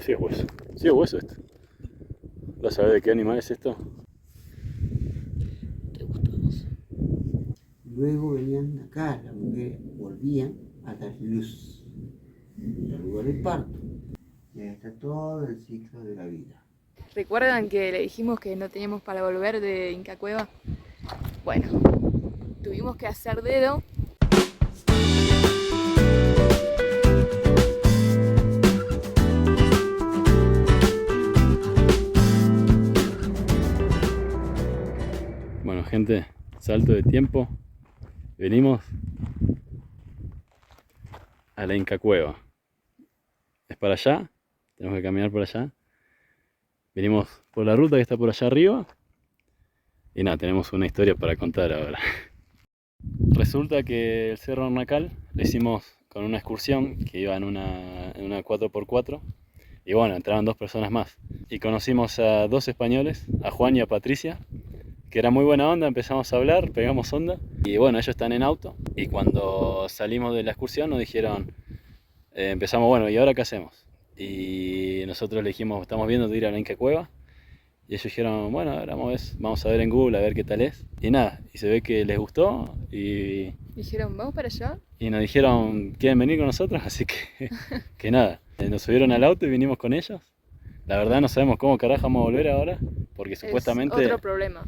Sí es hueso. Sí es hueso esto. ¿Vas a saber de qué animal es esto? ¿Te gustó a vos? Luego venían acá, las mujeres volvían a dar luz en el lugar del parto. Y ahí está todo el ciclo de la vida. ¿Recuerdan que le dijimos que no teníamos para volver de Inca Cueva? Bueno, tuvimos que hacer dedo. Bueno, gente, salto de tiempo. Venimos a la Inca Cueva. Es para allá, tenemos que caminar por allá. Venimos por la ruta que está por allá arriba. Y nada, tenemos una historia para contar ahora. Resulta que el Cerro Hornacal lo hicimos con una excursión que iba en una 4x4. Y bueno, entraban 2 personas más. Y conocimos a 2 españoles, a Juan y a Patricia, que era muy buena onda, empezamos a hablar, pegamos onda. Y bueno, ellos están en auto. Y cuando salimos de la excursión nos dijeron, empezamos, bueno, ¿y ahora qué hacemos? Y nosotros le dijimos, estamos viendo de ir a la Inca Cueva. Y ellos dijeron, bueno, ahora vamos a ver en Google a ver qué tal es. Y nada, y se ve que les gustó Dijeron, ¿vamos para allá? y nos dijeron, ¿quieren venir con nosotros? Así que nada, nos subieron al auto y vinimos con ellos. La verdad no sabemos cómo carajo vamos a volver ahora, porque supuestamente Es otro problema.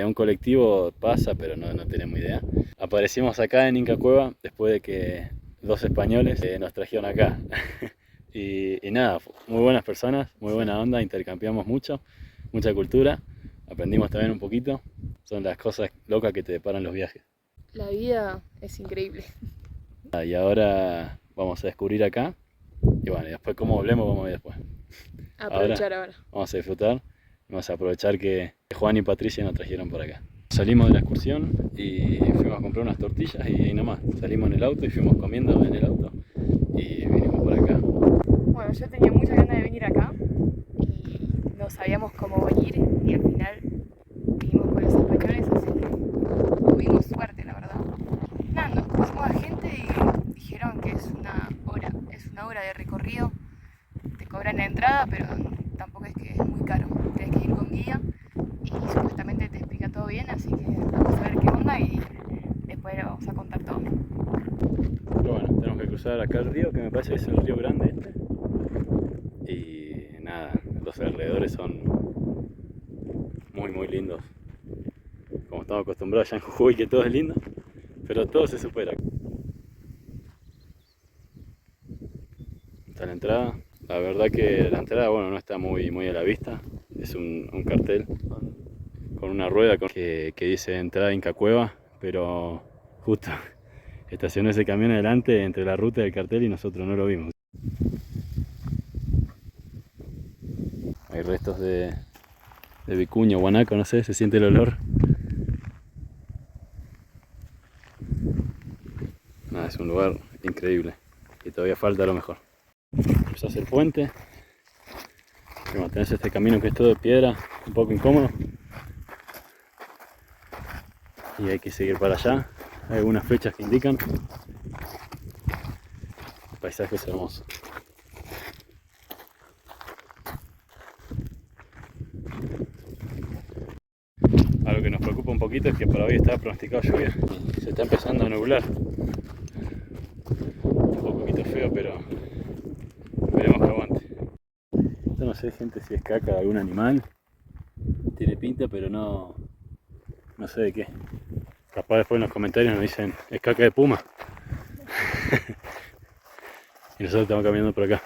un colectivo pasa, pero no tenemos idea. Aparecimos acá en Inca Cueva después de que 2 españoles nos trajeron acá. Y nada, muy buenas personas, muy buena onda, intercambiamos mucho, mucha cultura, aprendimos también un poquito. Son las cosas locas que te deparan los viajes. La vida es increíble. Y ahora vamos a descubrir acá. Y bueno, y después cómo volvemos, vamos a ver después. Aprovechar ahora. Vamos a disfrutar. Vamos a aprovechar que Juan y Patricia nos trajeron por acá. Salimos de la excursión y fuimos a comprar unas tortillas y ahí nomás. Salimos en el auto y fuimos comiendo en el auto. Y vinimos por acá. Bueno, yo tenía muchas ganas de venir acá y no sabíamos cómo venir y al final vinimos con los españoles, así que tuvimos suerte, la verdad. Nada, nos pusimos a gente y dijeron que es una hora de recorrido. Te cobran la entrada, pero tampoco es que es muy caro. Tienes que ir con guía y supuestamente te explica todo bien, así que vamos a ver qué onda y después le vamos a contar todo. Pero bueno, tenemos que cruzar acá el río, que me parece que es el río grande este. Y nada, los alrededores son muy lindos. Como estamos acostumbrados ya en Jujuy, que todo es lindo, pero todo se supera. Está la entrada. La verdad que la entrada, bueno, no está muy a la vista. Es un cartel con una rueda que dice entrada Inca Cueva, pero justo estacionó ese camión adelante entre la ruta y el cartel y nosotros no lo vimos. Hay restos de vicuña, guanaco, no sé, se siente el olor. Nada, es un lugar increíble y todavía falta lo mejor. Cruzás el puente, como tenés este camino que es todo de piedra, un poco incómodo. Y hay que seguir para allá. Hay algunas flechas que indican. El paisaje es hermoso. Algo que nos preocupa un poquito es que para hoy está pronosticado lluvia. Se está empezando a nublar. Un poquito feo, pero esperemos que aguante. Yo no sé, gente, si es caca de algún animal. Tiene pinta, pero no sé de qué. Capaz después en los comentarios nos dicen, es caca de puma. Y nosotros estamos caminando por acá.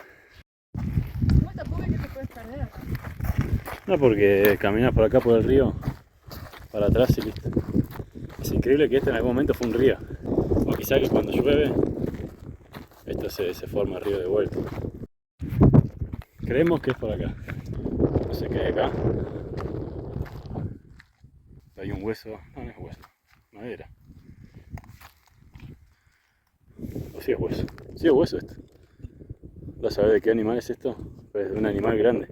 No, tampoco es que te puedes perder acá. No, porque caminas por acá por el río, para atrás y listo. Es increíble que este en algún momento fue un río. O quizá que cuando llueve, esto se forma río de vuelta. Creemos que es por acá. No sé qué hay acá. Hay un hueso, no es hueso, madera. O sí es hueso. Sí es hueso esto. ¿Vas a ver de qué animal es esto? Pues de un animal grande.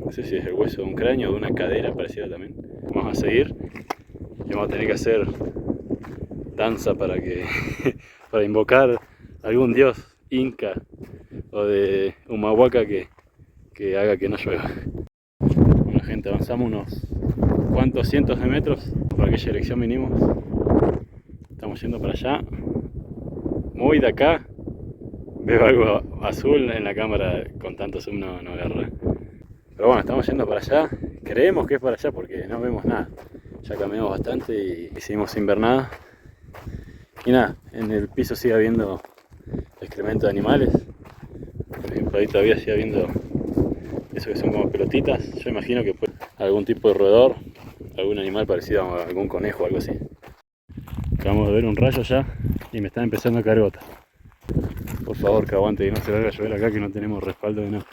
No sé si es el hueso de un cráneo o de una cadera parecida también. Vamos a seguir y vamos a tener que hacer danza para invocar a algún dios inca o o de Humahuaca que haga que no llueva. Bueno gente, avanzamos unos cuantos cientos de metros por aquella dirección vinimos. Estamos yendo para allá. Muy de acá. Veo algo azul en la cámara, con tanto zoom no agarra. Pero bueno, estamos yendo para allá. Creemos que es para allá porque no vemos nada. Ya caminamos bastante y seguimos sin ver nada. Y nada, en el piso sigue habiendo excremento de animales. Por ejemplo, ahí todavía sigue habiendo eso que son como pelotitas. Yo imagino que puede algún tipo de roedor, algún animal parecido a algún conejo o algo así. Acabamos de ver un rayo ya y me está empezando a caer gota. Por favor, que aguante y no se vaya a llover acá, que no tenemos respaldo de nada.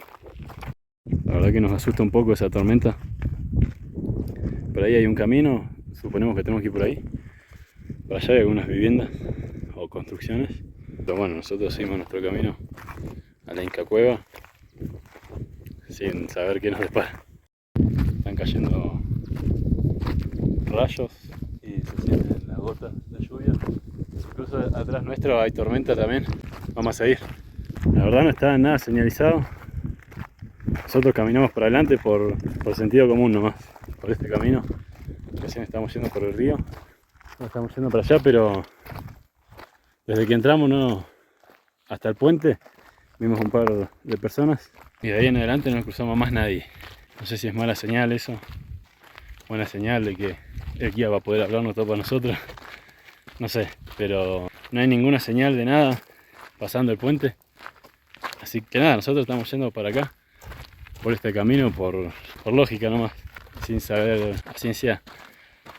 La verdad que nos asusta un poco esa tormenta. Por ahí hay un camino, suponemos que tenemos que ir por ahí. Para allá hay algunas viviendas o construcciones. Pero bueno, nosotros seguimos nuestro camino a la Inca Cueva sin saber qué nos depara. Están cayendo rayos y se sienten las gotas de lluvia. Incluso atrás nuestro hay tormenta también. Vamos a seguir. La verdad no está nada señalizado. Nosotros caminamos para adelante por sentido común nomás. Por este camino. Recién estamos yendo por el río. No estamos yendo para allá, pero desde que entramos hasta el puente vimos un par de personas. Y de ahí en adelante no cruzamos más nadie. No sé si es mala señal eso. Buena señal de que el guía va a poder hablarnos todo para nosotros. No sé, pero no hay ninguna señal de nada pasando el puente. Así que nada, nosotros estamos yendo para acá, por este camino, por lógica nomás, sin saber a ciencia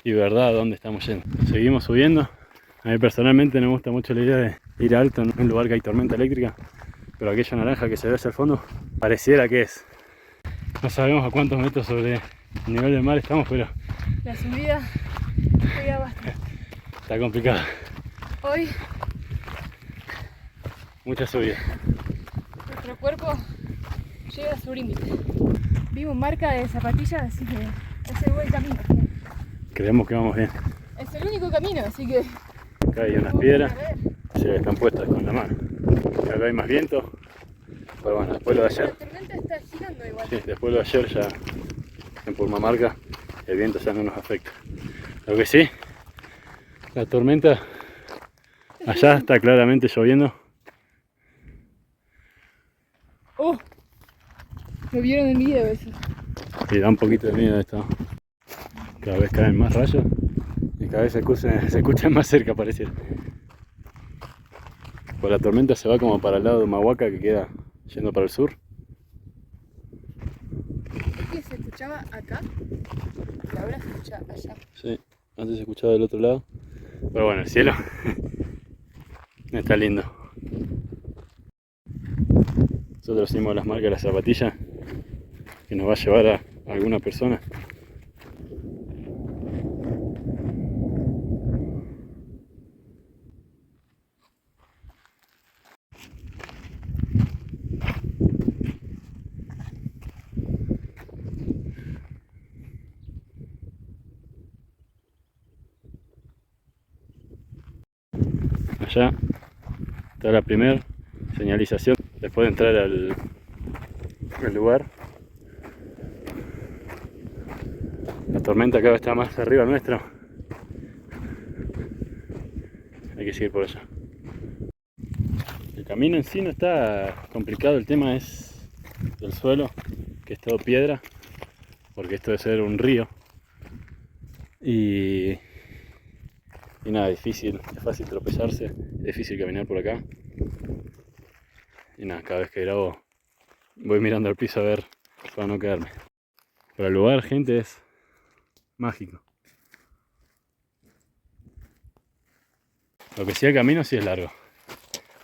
y verdad dónde estamos yendo. Seguimos subiendo. A mí personalmente no me gusta mucho la idea de ir alto en un lugar que hay tormenta eléctrica, pero aquella naranja que se ve hacia el fondo pareciera que es. No sabemos a cuántos metros sobre el nivel del mar estamos, pero La subida pega bastante. está complicado. Hoy Mucha subida. nuestro cuerpo llega a su límite. Vimos marca de zapatillas, así que es el buen camino. Creemos que vamos bien. Es el único camino, así que Acá hay unas piedras, sí, están puestas con la mano. Acá hay más viento, pero bueno, después lo de la ayer, tormenta está girando igual. sí, después lo de ayer ya en Purmamarca el viento ya no nos afecta. Lo que sí, la tormenta allá está claramente lloviendo. ¡Oh! Lo vieron en video eso. Y da un poquito de miedo esto. Cada vez caen más rayos y cada vez se escuchan más cerca, pareciera. Pues la tormenta se va como para el lado de Humahuaca, que queda yendo para el sur. Es que se escuchaba acá y ahora se escucha allá. Sí, antes se escuchaba del otro lado. Pero bueno, el cielo está lindo. Nosotros hicimos las marcas de las zapatillas que nos va a llevar a alguna persona. Allá está la primera señalización después de entrar al lugar. La tormenta cada vez está más arriba nuestro. Hay que seguir por allá. El camino en sí no está complicado, el tema es el suelo, que es todo piedra, porque esto debe ser un río. Y nada, es fácil tropezarse, es difícil caminar por acá. Y nada, cada vez que grabo voy mirando al piso a ver para no quedarme. Pero el lugar, gente, es mágico. Lo que sí, el camino sí es largo.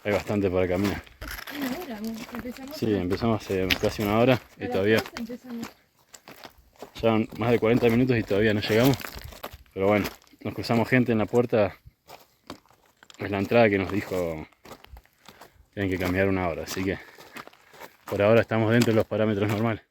Hay bastante para caminar. Una hora, empezamos. Sí, empezamos hace casi una hora y a todavía las 12 empezamos. ya más de 40 minutos y todavía no llegamos. Pero bueno, nos cruzamos gente en la puerta. Es la entrada que nos dijo que tienen que caminar una hora, así que por ahora estamos dentro de los parámetros normales.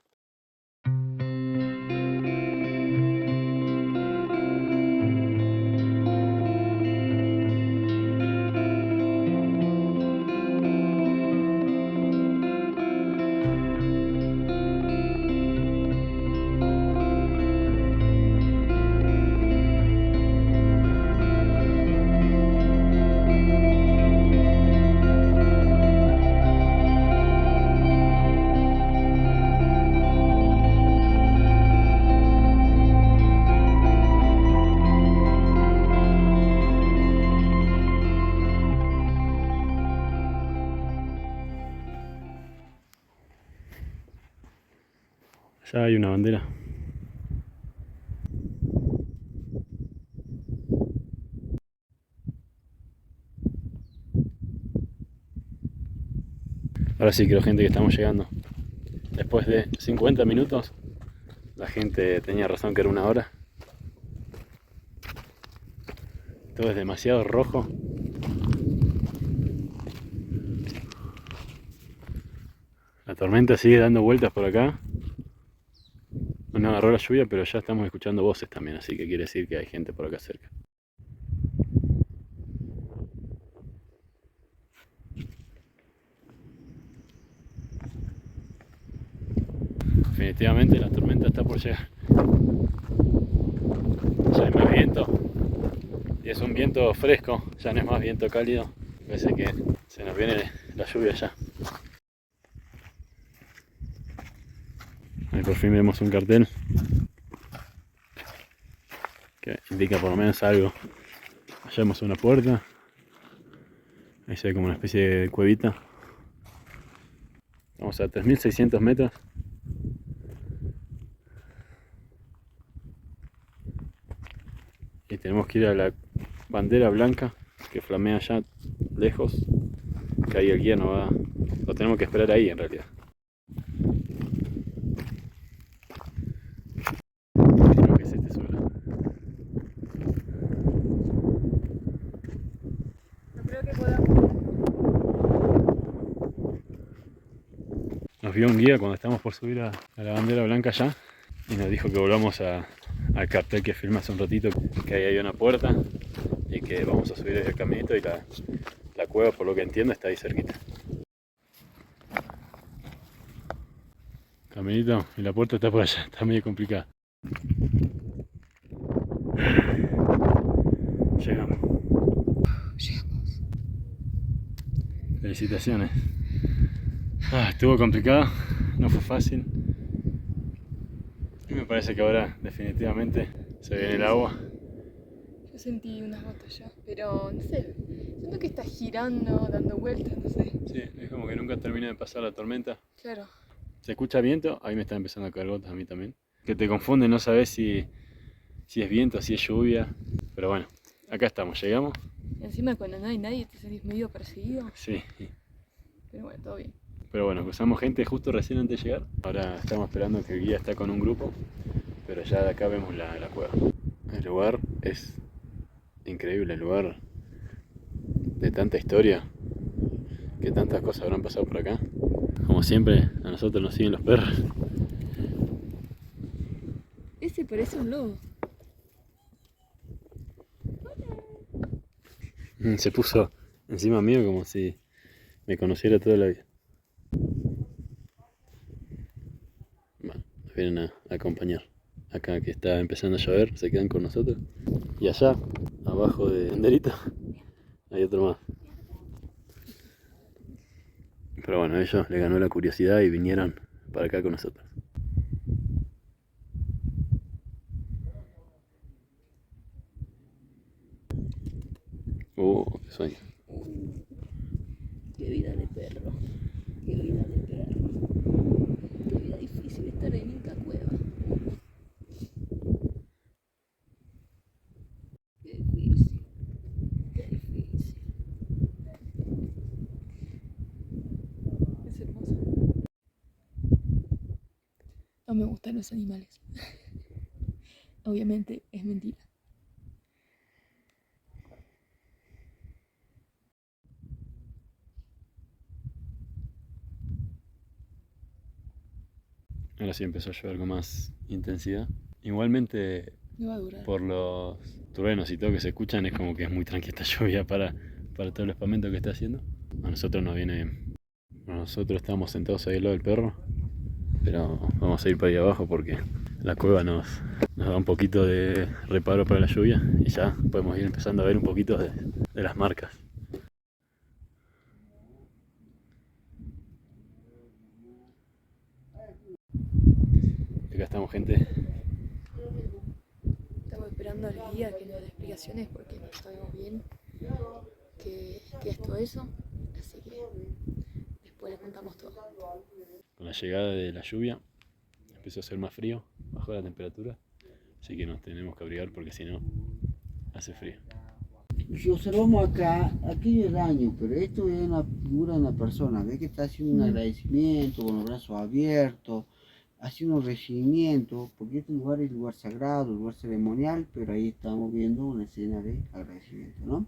Allá hay una bandera. Ahora sí creo, gente, que estamos llegando. Después de 50 minutos, la gente tenía razón que era 1 hora. Todo es demasiado rojo. La tormenta sigue dando vueltas por acá. No nos agarró la lluvia, pero ya estamos escuchando voces también, así que quiere decir que hay gente por acá cerca. Definitivamente la tormenta está por llegar. Ya hay más viento. Y es un viento fresco, ya no es más viento cálido. Parece que se nos viene la lluvia ya. Ahí por fin vemos un cartel que indica por lo menos algo. Allá vemos una puerta. Ahí se ve como una especie de cuevita. Vamos a 3600 metros. Y tenemos que ir a la bandera blanca que flamea allá lejos. Que ahí el guía nos va. Lo tenemos que esperar ahí en realidad. Creo que es este suelo. No creo que podamos. Nos vio un guía cuando estamos por subir a la bandera blanca allá. Y nos dijo que volvamos al cartel que filmé hace un ratito. Que ahí hay una puerta. Y que vamos a subir el caminito y la cueva, por lo que entiendo, está ahí cerquita. Caminito y la puerta está por allá, está medio complicada. Llegamos. Llegamos. Felicitaciones. Estuvo complicado, no fue fácil. Y me parece que ahora definitivamente se viene el agua. Yo sentí unas gotas ya, pero no sé. Siento que está girando, dando vueltas, no sé. Sí, es como que nunca termina de pasar la tormenta. Claro. ¿Se escucha viento? Ahí me está empezando a caer gotas a mí también. Que te confunde, no sabes si es viento, si es lluvia. Pero bueno, acá estamos, llegamos. Encima cuando no hay nadie te sentís medio perseguido. Sí. Pero bueno, todo bien. Pero bueno, cruzamos gente justo recién antes de llegar. Ahora estamos esperando que el guía está con un grupo. Pero ya de acá vemos la cueva. El lugar es increíble, el lugar de tanta historia. Que tantas cosas habrán pasado por acá. Como siempre, a nosotros nos siguen los perros. Ese parece un lobo. Se puso encima mío como si me conociera toda la vida. Bueno, nos vienen a acompañar. Acá que está empezando a llover, se quedan con nosotros. Y allá, abajo de Senderito, hay otro más. Pero bueno, a ellos les ganó la curiosidad y vinieron para acá con nosotros. Qué sueño. Qué vida de perro. Qué vida de perro. Qué vida difícil estar en Inca Cueva. Qué difícil. Qué difícil. Es hermoso. No me gustan los animales. Obviamente es mentira. Ahora sí empezó a llover con más intensidad. Igualmente, No va a durar. por los truenos y todo que se escuchan, es como que es muy tranquila esta lluvia para todo el espamento que está haciendo. A nosotros nos viene bien. Nosotros estamos sentados ahí al lado del perro, pero vamos a ir para ahí abajo porque la cueva nos da un poquito de reparo para la lluvia y ya podemos ir empezando a ver un poquito de las marcas. Acá estamos, gente. Estamos esperando al guía que nos dé explicaciones porque no sabemos bien qué es todo eso. Así que después le contamos todo. Con la llegada de la lluvia empezó a hacer más frío, bajó la temperatura, así que nos tenemos que abrigar porque si no, hace frío. Si observamos acá, aquello es daño, pero esto es una figura de una persona, ¿ves que está haciendo un agradecimiento con los brazos abiertos, haciendo un recibimiento, porque este lugar es lugar sagrado, lugar ceremonial, pero ahí estamos viendo una escena de agradecimiento, ¿no?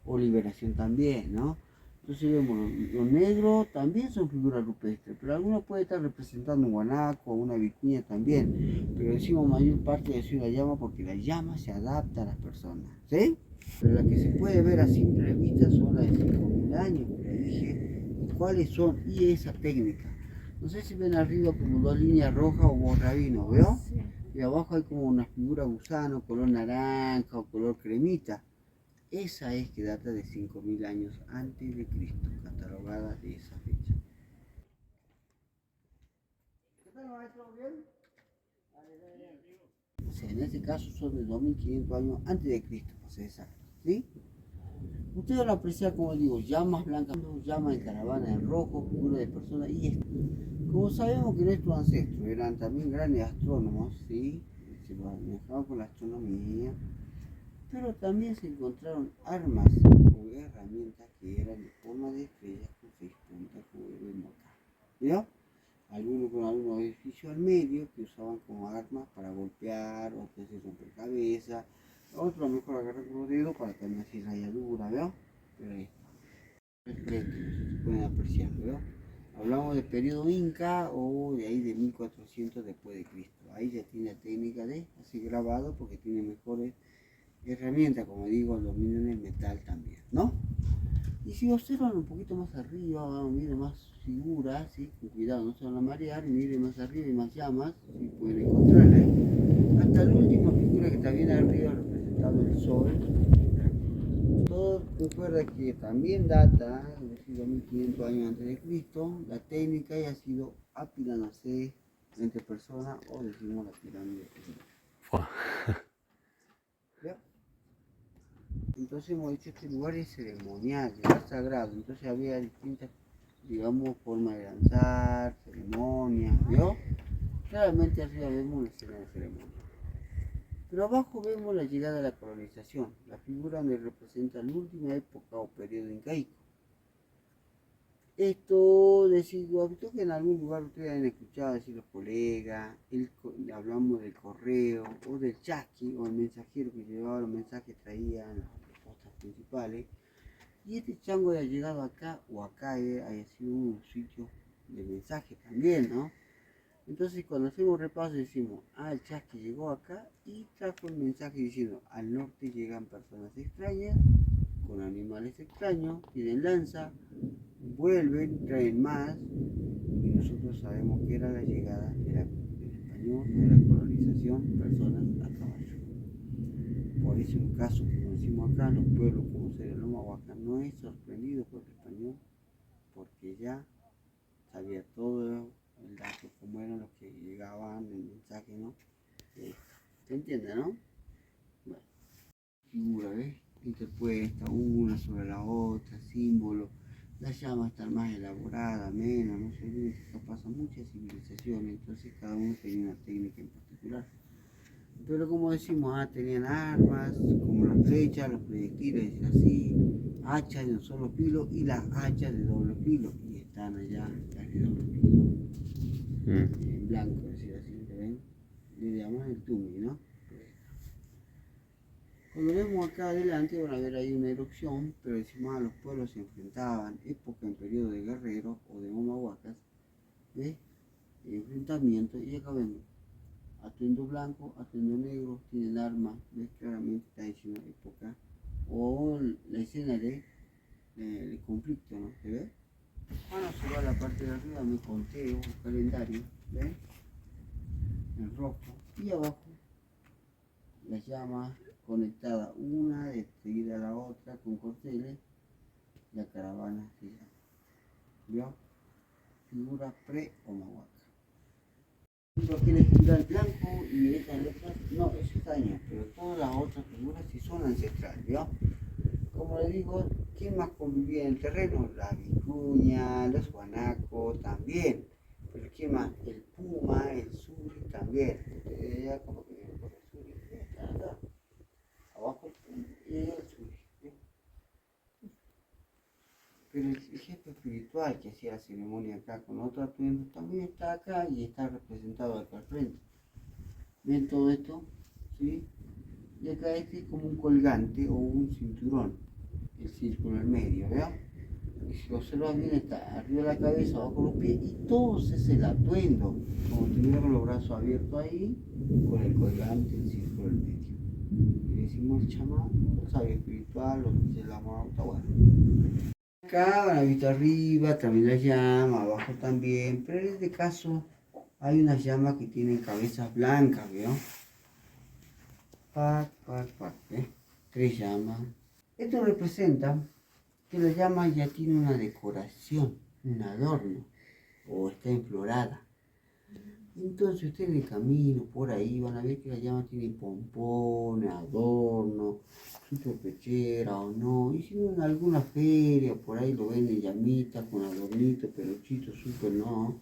O liberación también, ¿no? Entonces vemos, los negros también son figuras rupestres, pero algunos puede estar representando un guanaco o una vicuña también, pero decimos mayor parte de decir la llama porque la llama se adapta a las personas, ¿sí? Pero las que se puede ver a simple vista son las de 5000 años, que le dije, y cuáles son, y esa técnica. No sé si ven arriba como dos líneas rojas o borrabino, ¿veo? Sí. Y abajo hay como una figura gusano, color naranja o color cremita. Esa es que data de 5000 años antes de Cristo, catalogada de esa fecha. ¿Qué tal, maestro? ¿Bien? O sea, en este caso son de 2500 años antes de Cristo, para ser exacto, ¿sí? Ustedes lo aprecian, como digo, llamas blancas, llamas en caravana en rojo, figuras de personas y esto. Como sabemos que nuestros ancestros eran también grandes astrónomos, ¿sí? Se manejaban con la astronomía, pero también se encontraron armas o herramientas que eran de forma de estrellas con 6 puntas, como vemos acá. ¿Vio? Algunos con algunos edificios al medio que usaban como armas para golpear, otros se rompecabezas, otros a lo mejor agarran con los dedos para tener así rayadura, ¿veo? Pero ahí está. Se pueden apreciar, ¿veo? Hablamos del periodo Inca o de ahí de 1400 después de Cristo. Ahí ya tiene la técnica de así grabado porque tiene mejores herramientas, como digo, dominan el metal también, ¿no? Y si observan un poquito más arriba, miren más figuras, ¿sí? Con cuidado, no se van a marear, miren más arriba y más llamas, si pueden encontrarle. Hasta la última figura que está bien arriba, representando el sol. Todo recuerda que también data, es decir, 2500 años antes de Cristo, la técnica ha sido apilándose entre personas o decimos la pirámide. ¿Ya? Entonces hemos dicho que este lugar es ceremonial, lugar sagrado, entonces había distintas, digamos, formas de danzar, ceremonias, ¿vio? Claramente arriba vemos una escena de ceremonia. Pero abajo vemos la llegada de la colonización, la figura donde representa la última época o periodo incaico. Esto, decido, visto que en algún lugar ustedes han escuchado decir los colegas, hablamos del correo o del chasqui o el mensajero que llevaba los mensajes, traía las postas principales. Y este chango haya llegado acá o acá haya sido un sitio de mensaje también, ¿no? Entonces cuando hacemos repaso decimos, el chasqui llegó acá y trajo el mensaje diciendo, al norte llegan personas extrañas, con animales extraños, tienen lanza, vuelven, traen más, y nosotros sabemos que era la llegada del español, de la colonización, personas a caballo. Por eso en caso que conocimos acá, los pueblos como Sereloma o acá no es sorprendido por el español, porque ya sabía todo el dato, cómo eran los que llegaban, el mensaje, ¿no? ¿Se entiende, no? Bueno, figura, ¿ves? Interpuesta una sobre la otra, símbolos. Las llamas están más elaboradas, menos, no sé, que esto pasa en muchas civilizaciones, entonces cada uno tenía una técnica en particular. Pero como decimos, tenían armas, como las flechas, los proyectiles, es así, hachas de un solo filo y las hachas de doble filo, y están allá las de doble filo, en blanco, es decir, así, ¿ven? Le llaman el tumi, ¿no? Cuando vemos acá adelante van a ver ahí una erupción, pero decimos los pueblos se enfrentaban, época en periodo de guerreros o de momahuacas, ¿ves? Enfrentamiento, y acá vemos atuendo blanco, atuendo negro, tienen armas, ¿ves? Claramente está diciendo época, o la escena de conflicto, ¿no? ¿Se ve? Ahora se va a la parte de arriba, me conteo, el calendario, ¿ves? En rojo, y abajo las llamas conectadas una seguida a la otra con corceles, la caravana se llama, ¿vio? Figura pre-Omahuaca. Aquí la figura blanco y estas letras, no, eso está año, pero todas las otras figuras sí son ancestrales, ¿vio? Como le digo, ¿quién más convivía en el terreno? La vicuña, los guanacos también, pero ¿quién más? El puma, el sur, también. Ella como que viene por el sur y está acá, abajo, y ella el sur. Pero el jefe espiritual que hacía la ceremonia acá con otro atuendo también está acá y está representado acá al frente. ¿Ven todo esto? ¿Sí? Y acá este es como un colgante o un cinturón, el círculo en medio, ¿verdad? Y si lo observan bien está arriba de la cabeza, abajo los pies y todo ese es el atuendo, como tuviera los brazos abiertos ahí, con el colgante, el círculo en medio. Y le decimos el chamán, el sabio espiritual, lo que se llama, está bueno. Acá van a visto arriba, también las llamas, abajo también, pero en este caso hay unas llamas que tienen cabezas blancas, ¿veo? Pac, pac, pac, ¿eh? 3 llamas. Esto representa que la llama ya tiene una decoración, un adorno, o está enflorada. Entonces ustedes en el camino, por ahí, van a ver que la llama tiene pompones, adorno, su pechera o no. Y si no en alguna feria, por ahí lo ven en llamitas, con adornitos, peluchitos, súper no.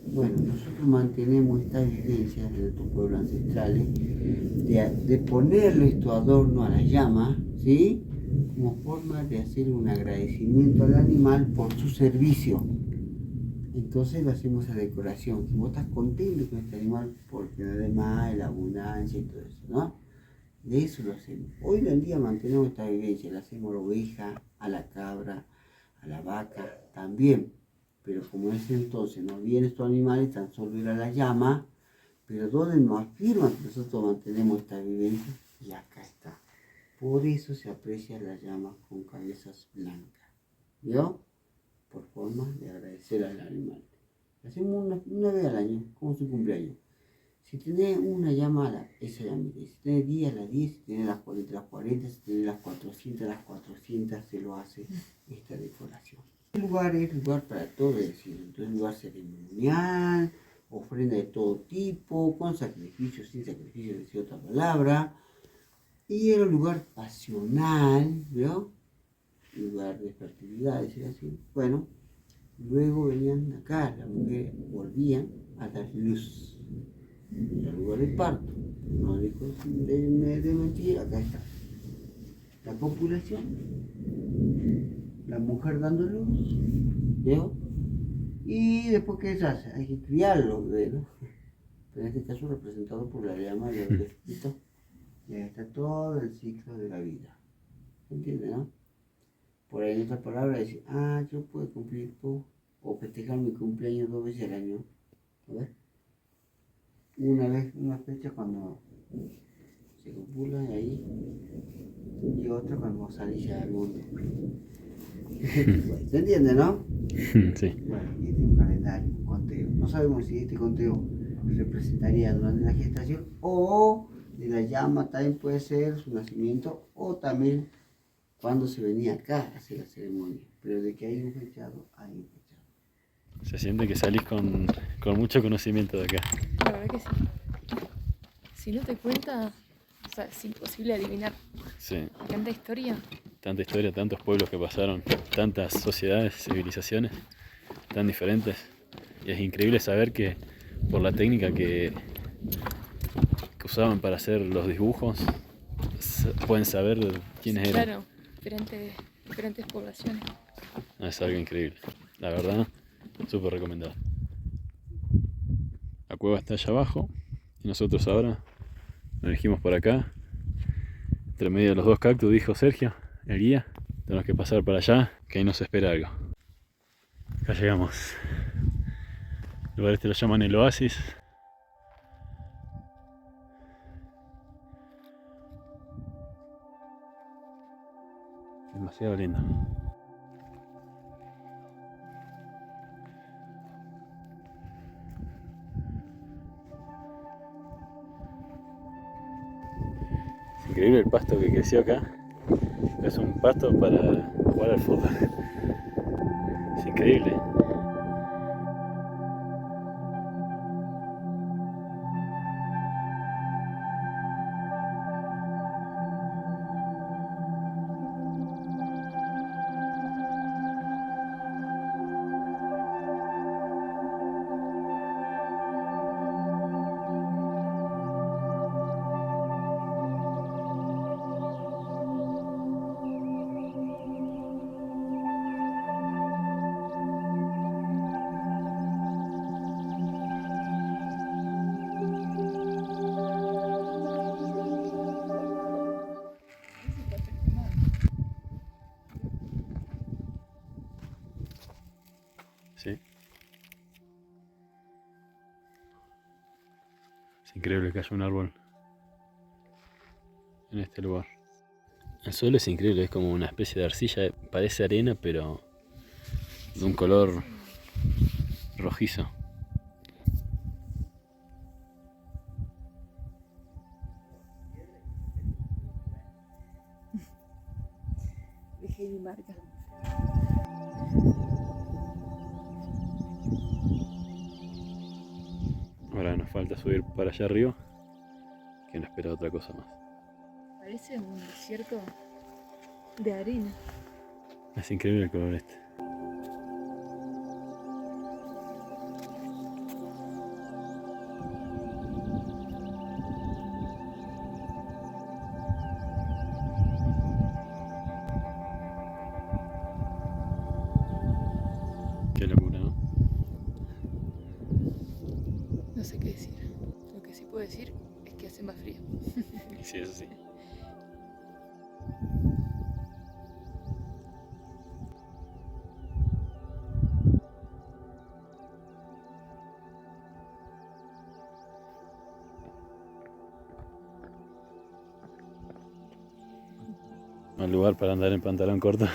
Bueno, nosotros mantenemos estas vivencias de nuestros pueblos ancestrales, de ponerle estos adornos a la llama, ¿sí? Como forma de hacer un agradecimiento al animal por su servicio. Entonces le hacemos esa decoración, que vos estás contento con este animal porque además la abundancia y todo eso, ¿no? De eso lo hacemos. Hoy en día mantenemos esta vivencia, le hacemos a la oveja, a la cabra, a la vaca, también. Pero como en ese entonces no habían estos animales, tan solo era la llama, pero donde nos afirman que nosotros mantenemos esta vivencia, y acá está. Por eso se aprecia la llama con cabezas blancas. ¿Vio? Por forma de agradecer al animal. Lo hacemos una vez al año, como su cumpleaños. Si tenés una llamada, esa llamada. Si tenés 10, las 10. Si tenés las 40, las 40. Si tenés las 400, las 400, se lo hace esta decoración. El lugar es lugar para todo, es decir, entonces un lugar ceremonial, ofrenda de todo tipo, con sacrificio, sin sacrificio, decía otra palabra. Y era un lugar pasional, ¿vio? Lugar de fertilidad, decir así. Bueno, luego venían acá, las mujeres volvían a dar luz. El lugar del parto. No dijo de mentira, acá está. La copulación, la mujer dando luz, ¿veo? Y después, ¿qué se hace? Hay que criarlo, ¿no? Pero en este caso representado por la llama del espíritu. Y ahí está todo el ciclo de la vida. ¿Se entiende, no? Por ahí en otra palabra decir, yo puedo cumplir o festejar mi cumpleaños 2 veces al año. A ver. Una vez, una fecha cuando se copula ahí y otra cuando salís al mundo. ¿Se entiende, no? Sí. Bueno, y este es un calendario, un conteo. No sabemos si este conteo representaría durante la gestación o de la llama también puede ser su nacimiento o también cuando se venía acá a hacer la ceremonia. Pero de que hay un fechado, hay un fechado. Se siente que salís con mucho conocimiento de acá. La verdad que sí. Si no te cuenta, o sea, es imposible adivinar Sí. tanta historia. Tanta historia, tantos pueblos que pasaron, tantas sociedades, civilizaciones tan diferentes. Y es increíble saber que por la técnica que usaban para hacer los dibujos, pueden saber quiénes eran. Claro, diferentes poblaciones. Es algo increíble. La verdad, súper recomendado. La cueva está allá abajo y nosotros ahora nos dirigimos por acá. Entre medio de los dos cactus, dijo Sergio, el guía. Tenemos que pasar para allá, que ahí nos espera algo. Acá llegamos. El lugar este lo llaman el oasis. Demasiado lindo. Es increíble el pasto que creció acá. Es un pasto para jugar al fútbol. Es increíble. Es increíble que haya un árbol en este lugar. El suelo es increíble, es como una especie de arcilla, parece arena, pero de un color rojizo. Dejé mi marca. Ahora nos falta subir para allá arriba, que nos espera otra cosa más. Parece un desierto de arena. Es increíble el color este. Qué locura, ¿no? No sé qué decir. Lo que sí puedo decir es que hace más frío. Sí, eso sí. Un lugar para andar en pantalón corto.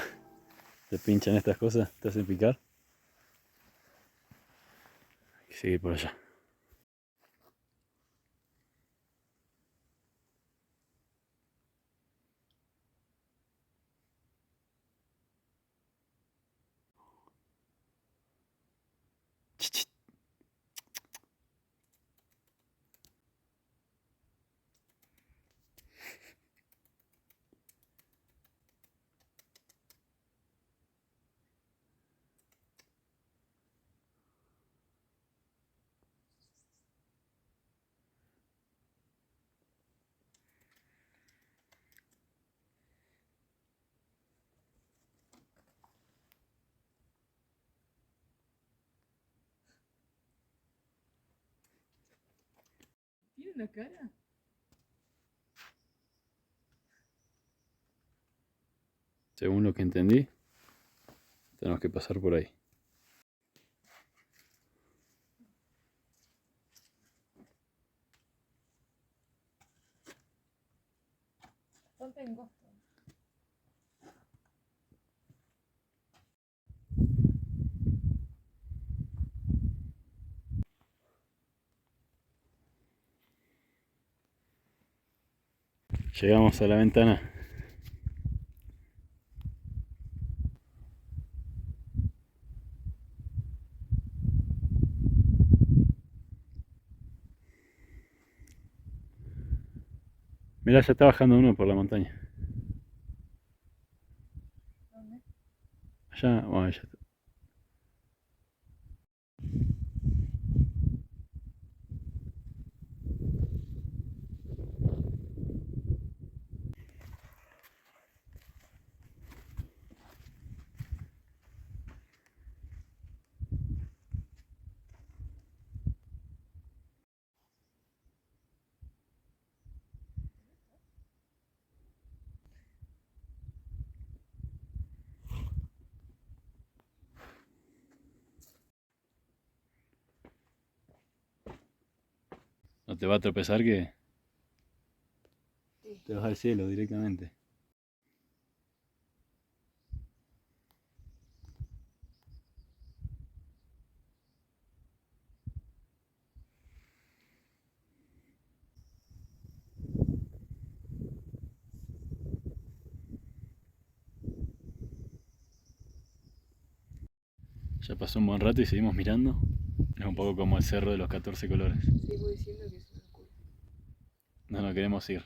Te pinchan estas cosas, te hacen picar. Hay que seguir por allá. Ch, ch. ¿Tiene una cara? Según lo que entendí, tenemos que pasar por ahí. Ponte en costo. Llegamos a la ventana. Mirá, ya está bajando uno por la montaña. ¿Dónde? Allá, bueno, ya está. No te va a tropezar que Sí. te vas al cielo directamente. Ya pasó un buen rato y seguimos mirando. Es un poco como el cerro de los 14 colores. Sigo diciendo que es una locura. No queremos ir.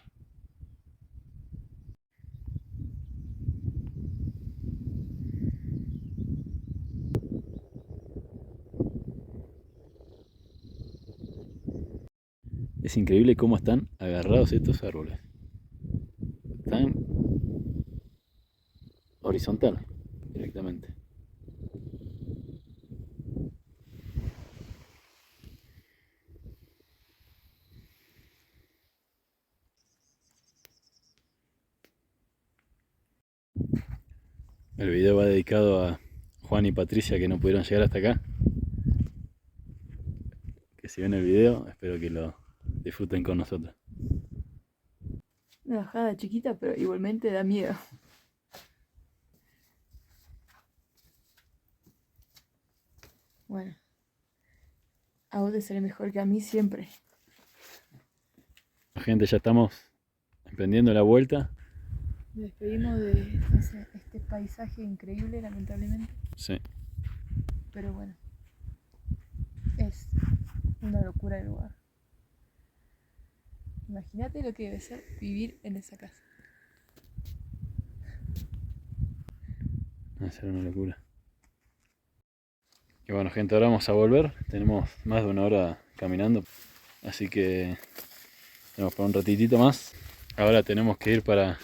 Es increíble cómo están agarrados estos árboles. Están horizontal directamente. El video va dedicado a Juan y Patricia que no pudieron llegar hasta acá. Que si ven el video, espero que lo disfruten con nosotros. Una bajada chiquita, pero igualmente da miedo. Bueno, a vos te sale mejor que a mí siempre. Gente, ya estamos emprendiendo la vuelta. Nos despedimos de este paisaje increíble, lamentablemente. Sí. Pero bueno, es una locura el lugar. Imagínate lo que debe ser vivir en esa casa. Va a ser una locura. Y bueno, gente, ahora vamos a volver. Tenemos más de 1 hora caminando. Así que tenemos para un ratitito más. Ahora tenemos que ir para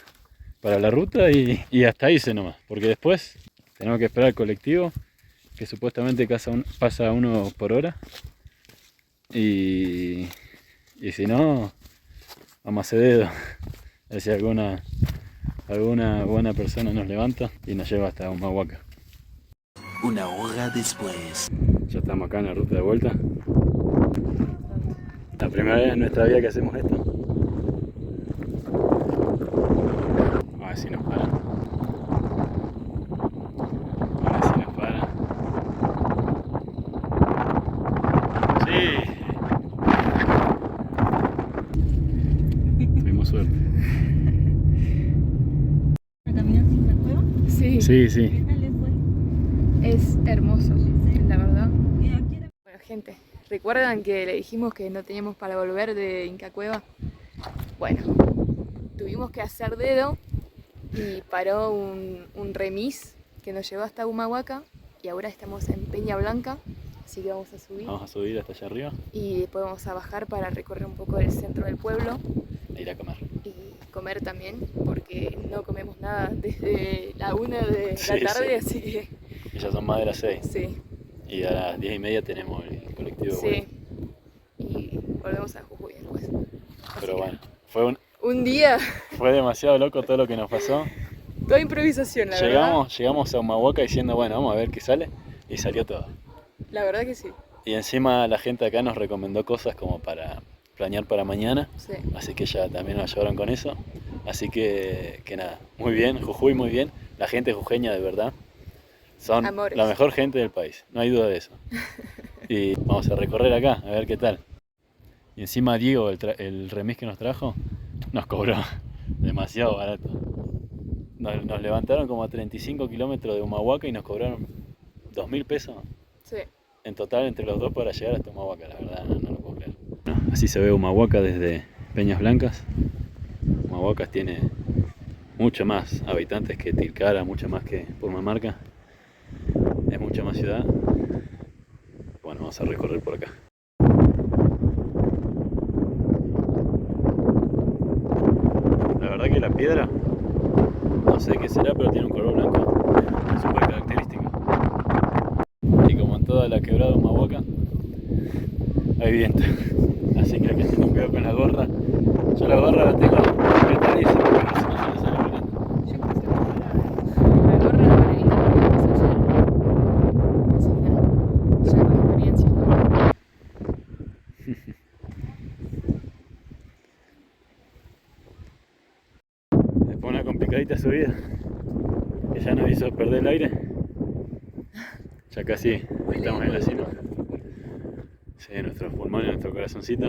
la ruta y hasta ahí se nomás. Porque después tenemos que esperar al colectivo, que supuestamente pasa 1 por hora. Y si no, vamos a hacer dedo. A ver si alguna buena persona nos levanta y nos lleva hasta Humahuaca. 1 hora después. Ya estamos acá en la ruta de vuelta. La primera vez en nuestra vida que hacemos esto. A ver si nos paran. A ver si nos paran. Sí. Tuvimos suerte. ¿Caminaste en la cueva? Sí, Sí, sí. ¿Qué tal les fue? es hermoso, la verdad. ¿Y a qué hora? Bueno, gente, ¿recuerdan que le dijimos que no teníamos para volver de Inca Cueva? Bueno, tuvimos que hacer dedo y paró un remis que nos llevó hasta Humahuaca y ahora estamos en Peña Blanca, así que vamos a subir Vamos a subir hasta allá arriba y después vamos a bajar para recorrer un poco el centro del pueblo e ir a comer. y comer también, porque no comemos nada desde la 1 de Sí, la tarde, sí. así que Y ya son más de las 6. sí, Y a las 10:30 tenemos el colectivo de vuelta. sí. Y volvemos a Jujuy después. Así Pero que, bueno, un día, fue demasiado loco todo lo que nos pasó. toda improvisación, la verdad. Llegamos a Humahuaca diciendo, bueno, vamos a ver qué sale. Y salió todo. La verdad que sí. Y encima la gente acá nos recomendó cosas como para planear para mañana. Sí. Así que ya también nos ayudaron con eso. Así que nada, muy bien, Jujuy muy bien. La gente jujeña de verdad. Son Amores. la mejor gente del país, no hay duda de eso. Y vamos a recorrer acá, a ver qué tal. Y encima Diego, el remis que nos trajo, nos cobró demasiado barato. Nos levantaron como a 35 kilómetros de Humahuaca y nos cobraron 2.000 pesos Sí. en total entre los dos para llegar hasta Humahuaca, la verdad no lo puedo creer. Bueno, así se ve Humahuaca desde Peñas Blancas. Humahuaca tiene mucho más habitantes que Tilcara, mucho más que Purmamarca. Es mucha más ciudad. Bueno, vamos a recorrer por acá. La verdad que la piedra, no sé qué será, pero tiene un color blanco súper característico. Y como en toda la quebrada de Humahuaca, hay viento. Así que hay que tener cuidado con la gorra. Yo la gorra la tengo apretadísima, pero si no se me sale volando. Yo puse la gorra para evitar que me pase ayer. Así que nada, ya con experiencia. Después una complicadita subida que ya nos hizo perder el aire. Ya casi estamos en la cima. Sí, nuestros pulmones, nuestro corazoncito.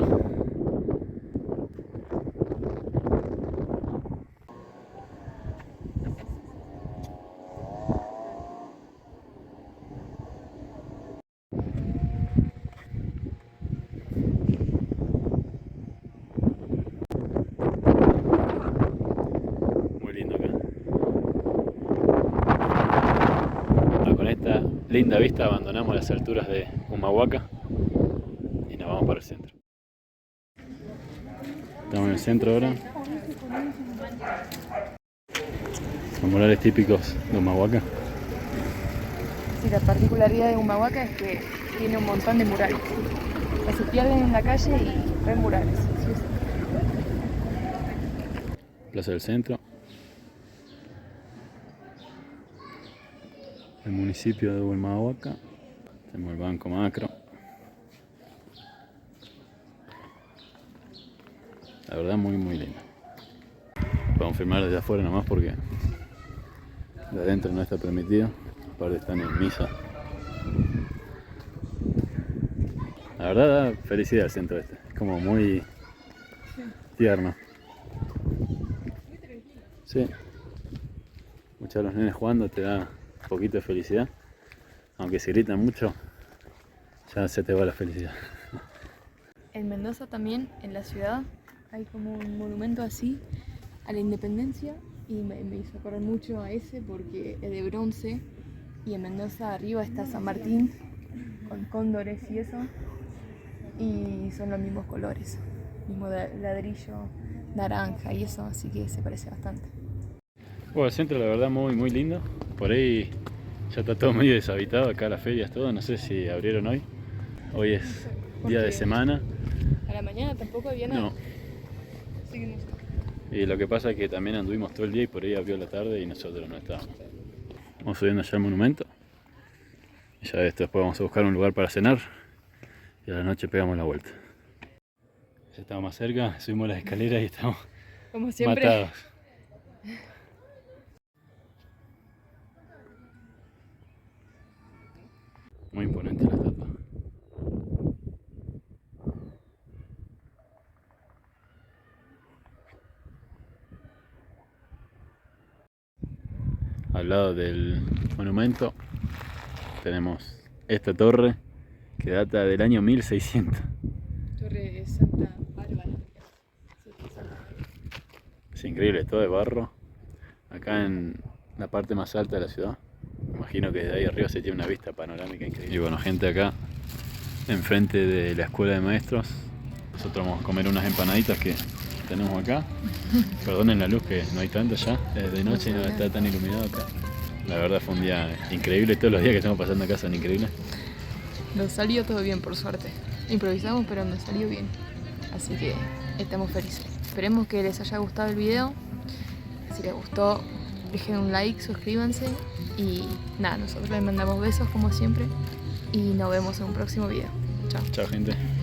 Muy lindo acá. Con esta linda vista abandonamos las alturas de Humahuaca y nos vamos para el centro. Estamos en el centro ahora. Son murales típicos de Humahuaca. Sí, la particularidad de Humahuaca es que tiene un montón de murales. O sea, se pierden en la calle y ven murales. Sí, sí. Plaza del Centro. El municipio de Humahuaca. Tenemos el Banco Macro. La verdad muy lindo. Podemos filmar desde afuera nomás porque de adentro no está permitido. Aparte están en misa. La verdad da felicidad el centro este. Es como muy tierno. Sí. Escuchar a los nenes jugando te da un poquito de felicidad. Aunque si gritan mucho, ya se te va la felicidad. En Mendoza también, en la ciudad, hay como un monumento así a la independencia y me hizo acordar mucho a ese porque es de bronce y en Mendoza arriba está San Martín con cóndores y eso y son los mismos colores, mismo ladrillo naranja y eso, así que se parece bastante. Bueno, el centro la verdad muy lindo. Por ahí ya está todo medio deshabitado, acá las ferias, todo. No sé si abrieron hoy. Hoy es día de semana. A la mañana tampoco había nada. No. Así que no sé. Y lo que pasa es que también anduvimos todo el día y por ahí abrió la tarde y nosotros no estábamos. Vamos subiendo ya al monumento. Y ya después vamos a buscar un lugar para cenar. Y a la noche pegamos la vuelta. Ya estamos más cerca, subimos las escaleras y estamos Como siempre. matados. Muy imponente la estatua. Al lado del monumento tenemos esta torre que data del año 1600. Torre Santa Bárbara. Es increíble, todo de barro. Acá en la parte más alta de la ciudad. Imagino que desde ahí arriba se tiene una vista panorámica increíble. Y bueno, gente acá enfrente de la escuela de maestros. Nosotros vamos a comer unas empanaditas que tenemos acá. Perdonen la luz que no hay tanta ya, es de noche y no está tan iluminado acá. La verdad fue un día increíble, todos los días que estamos pasando acá son increíbles. Nos salió todo bien, por suerte. Improvisamos, pero nos salió bien. Así que estamos felices. Esperemos que les haya gustado el video. Si les gustó, dejen un like, suscríbanse. Y nada, nosotros les mandamos besos como siempre. Y nos vemos en un próximo video. Chao. Chao gente.